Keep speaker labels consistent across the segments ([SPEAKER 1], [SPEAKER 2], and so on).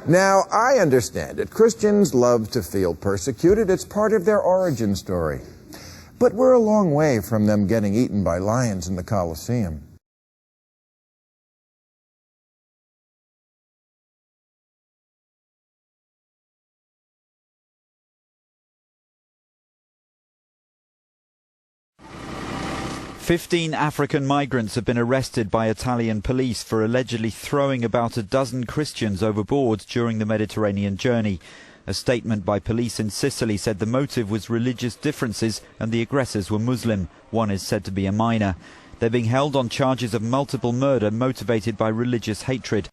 [SPEAKER 1] Now, I understand it. Christians love to feel persecuted. It's part of their origin story. But we're a long way from them getting eaten by lions in the Colosseum.
[SPEAKER 2] "15 African migrants have been arrested by Italian police for allegedly throwing about a dozen Christians overboard during the Mediterranean journey. A statement by police in Sicily said the motive was religious differences and the aggressors were Muslim. One is said to be a minor. They're being held on charges of multiple murder motivated by religious hatred.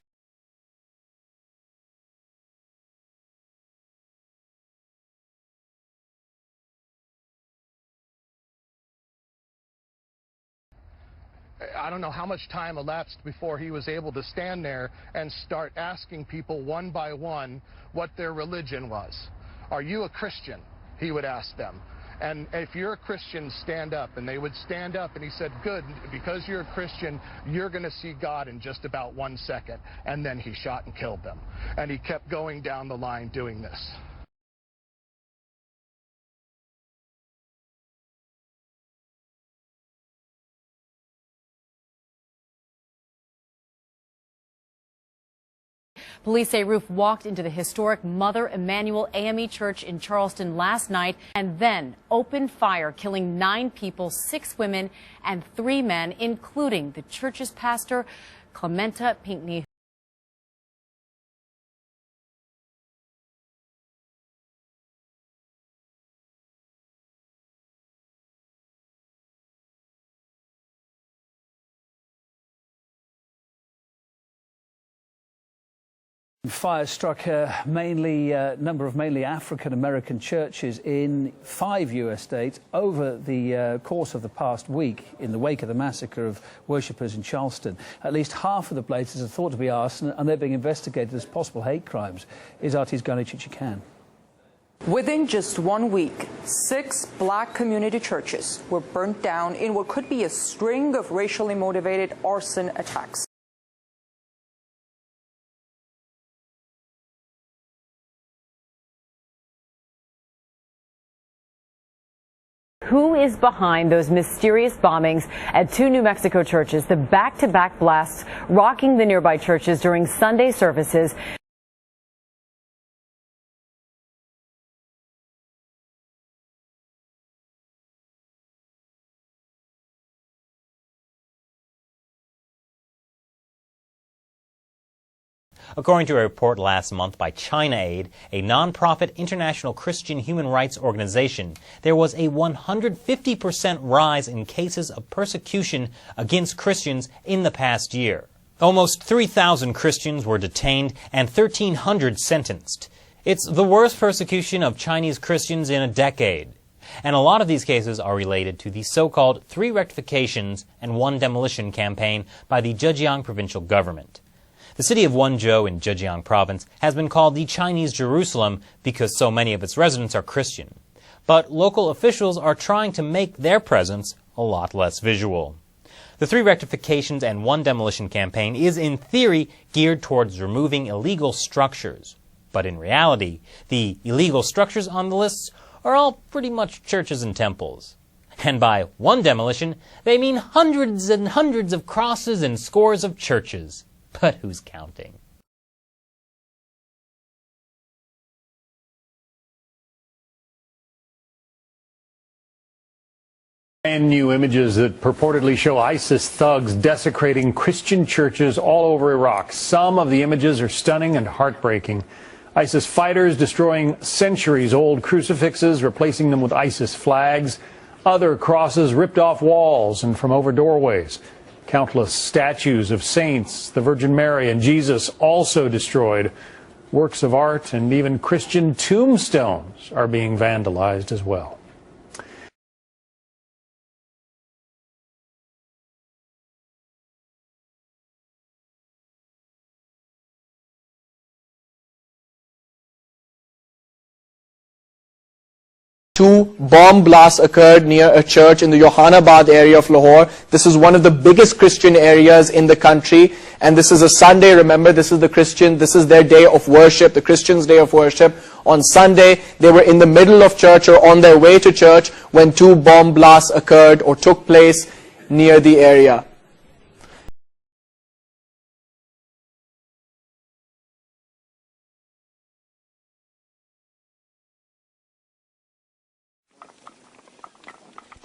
[SPEAKER 3] I don't know how much time elapsed before he was able to stand there and start asking people one by one what their religion was. "Are you a Christian?" he would ask them. "And if you're a Christian, stand up." And they would stand up, and he said, "Good, because you're a Christian, you're going to see God in just about 1 second." And then he shot and killed them. And he kept going down the line doing this.
[SPEAKER 4] Police say Roof walked into the historic Mother Emanuel AME Church in Charleston last night and then opened fire, killing 9 people, 6 women and 3 men, including the church's pastor, Clementa Pinckney.
[SPEAKER 5] Fire struck a number of mainly African-American churches in 5 U.S. states over the course of the past week in the wake of the massacre of worshippers in Charleston. At least half of the places are thought to be arson, and they're being investigated as possible hate crimes. Is Artie's Ganichichikan.
[SPEAKER 6] Within just 1 week, 6 black community churches were burnt down in what could be a string of racially motivated arson attacks.
[SPEAKER 4] Who is behind those mysterious bombings at 2 New Mexico churches, the back-to-back blasts rocking the nearby churches during Sunday services?
[SPEAKER 7] According to a report last month by China Aid, a nonprofit international Christian human rights organization, there was a 150% rise in cases of persecution against Christians in the past year. Almost 3,000 Christians were detained and 1,300 sentenced. It's the worst persecution of Chinese Christians in a decade. And a lot of these cases are related to the so-called 3 rectifications and 1 demolition campaign by the Zhejiang provincial government. The city of Wenzhou in Zhejiang province has been called the Chinese Jerusalem because so many of its residents are Christian. But local officials are trying to make their presence a lot less visual. The 3 rectifications and 1 demolition campaign is in theory geared towards removing illegal structures. But in reality, the illegal structures on the lists are all pretty much churches and temples. And by 1 demolition, they mean hundreds and hundreds of crosses and scores of churches. But who's counting?
[SPEAKER 8] Brand new images that purportedly show ISIS thugs desecrating Christian churches all over Iraq. Some of the images are stunning and heartbreaking. ISIS fighters destroying centuries-old crucifixes, replacing them with ISIS flags. Other crosses ripped off walls and from over doorways. Countless statues of saints, the Virgin Mary and Jesus also destroyed. Works of art and even Christian tombstones are being vandalized as well.
[SPEAKER 9] Two bomb blasts occurred near a church in the Johannabad area of Lahore. This is one of the biggest Christian areas in the country, and this is a Sunday. Remember, this is their day of worship, the Christians' day of worship. On Sunday, they were in the middle of church or on their way to church when two bomb blasts occurred or took place near the area.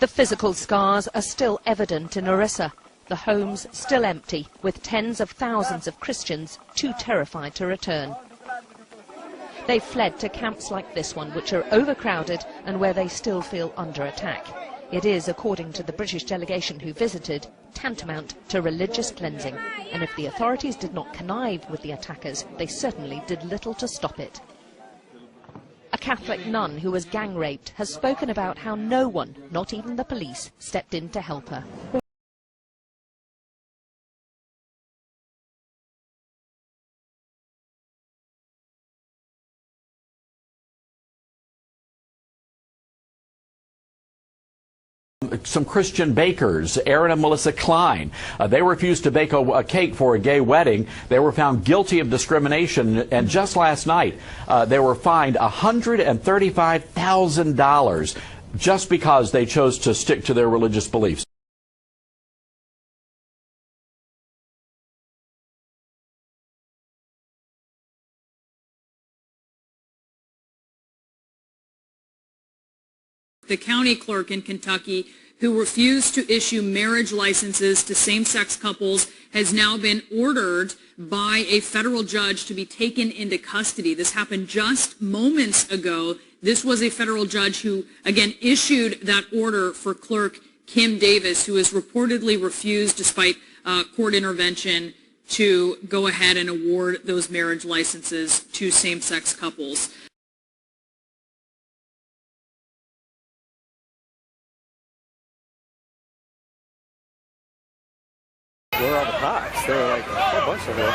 [SPEAKER 10] The physical scars are still evident in Orissa. The homes still empty, with tens of thousands of Christians too terrified to return. They fled to camps like this one, which are overcrowded and where they still feel under attack. It is, according to the British delegation who visited, tantamount to religious cleansing. And if the authorities did not connive with the attackers, they certainly did little to stop it. A Catholic nun who was gang raped has spoken about how no one, not even the police, stepped in to help her.
[SPEAKER 11] Some Christian bakers, Aaron and Melissa Klein, they refused to bake a cake for a gay wedding. They were found guilty of discrimination, and just last night they were fined $135,000 just because they chose to stick to their religious beliefs.
[SPEAKER 12] The county clerk in Kentucky who refused to issue marriage licenses to same-sex couples has now been ordered by a federal judge to be taken into custody. This happened just moments ago. This was a federal judge who, again, issued that order for clerk Kim Davis, who has reportedly refused, despite court intervention, to go ahead and award those marriage licenses to same-sex couples.
[SPEAKER 13] Where are all the cops? There were like a whole bunch of them.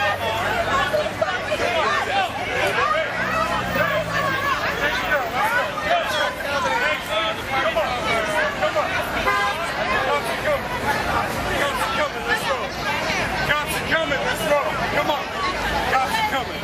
[SPEAKER 14] Cops are coming, let's go. Come on. Cops are coming.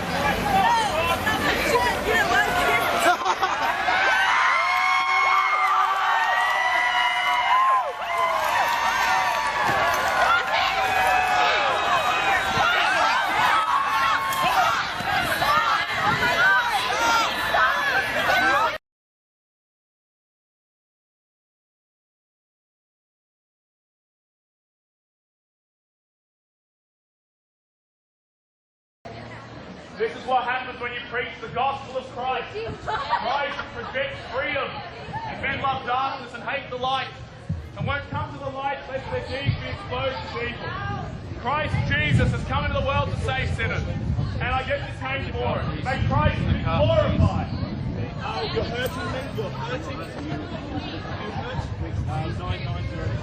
[SPEAKER 15] This is what happens when you preach the gospel of Christ. Christ projects freedom, and men love darkness and hate the light, and won't come to the light lest their deeds be exposed to evil. Christ Jesus has come into the world to save sinners, and I get this name for it. May Christ be glorified. You're hurting me. You're hurting me. You hurt me. 9905.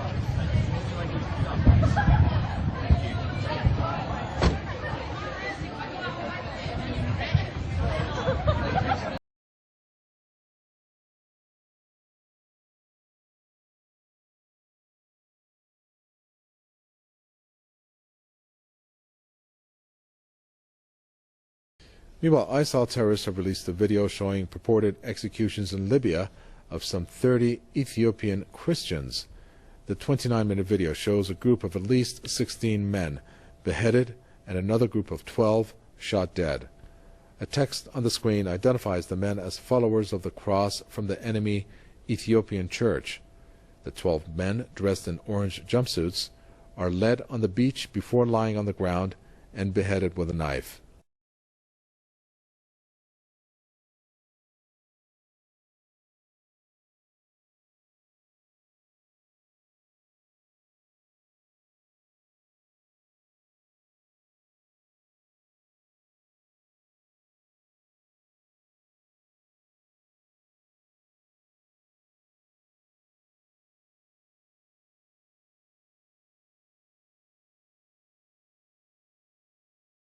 [SPEAKER 16] Meanwhile, ISIL terrorists have released a video showing purported executions in Libya of some 30 Ethiopian Christians. The 29-minute video shows a group of at least 16 men beheaded and another group of 12 shot dead. A text on the screen identifies the men as followers of the cross from the enemy Ethiopian church. The 12 men, dressed in orange jumpsuits, are led on the beach before lying on the ground and beheaded with a knife.